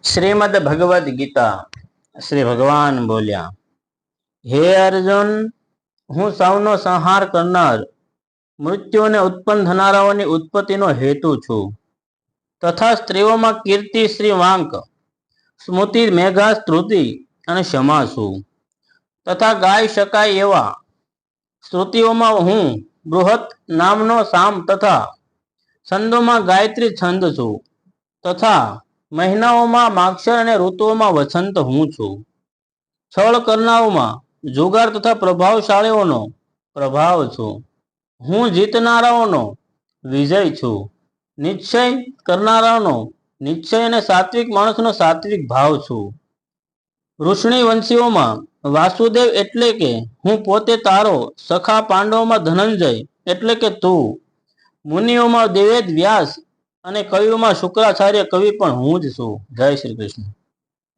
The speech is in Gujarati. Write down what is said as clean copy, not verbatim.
શ્રીમદ ભગવદ ગીતા શ્રી ભગવાન બોલ્યા, હે અર્જુન, હું સૌનો સંહાર કરનાર, મૃત્યુને ઉત્પન્ન થનારાઓની ઉત્પત્તિનો હેતુ છું, તથા સ્ત્રીઓમાં કીર્તિ શ્રી વાંક, સ્મૃતિ મેઘા સ્તુતિ અને ક્ષમા છું, તથા ગાઈ શકાય એવા સ્તુતિઓમાં હું બૃહત નામનો સામ તથા છંદોમાં ગાયત્રી છંદ છું, તથા મહિનાઓમાં માક્ષર અને ઋતુઓમાં વસંત હું છું. છળ કરનારોમાં જુગાર તથા પ્રભાવશાળીઓનો પ્રભાવ છું. હું જીતનારાઓનો વિજય છું. નિશ્ચય કરનારાઓનો નિશ્ચય અને સાત્વિક માણસનો સાત્વિક ભાવ છું. વૃષ્ણિ વંશીઓમાં વાસુદેવ એટલે કે હું પોતે તારો, સખા પાંડવોમાં ધનંજય એટલે કે તું, મુનિઓમાં દેવેદ વ્યાસ અને કવિઓમાં શુક્રાચાર્ય કવિ પણ હું જ છું. જય શ્રી કૃષ્ણ.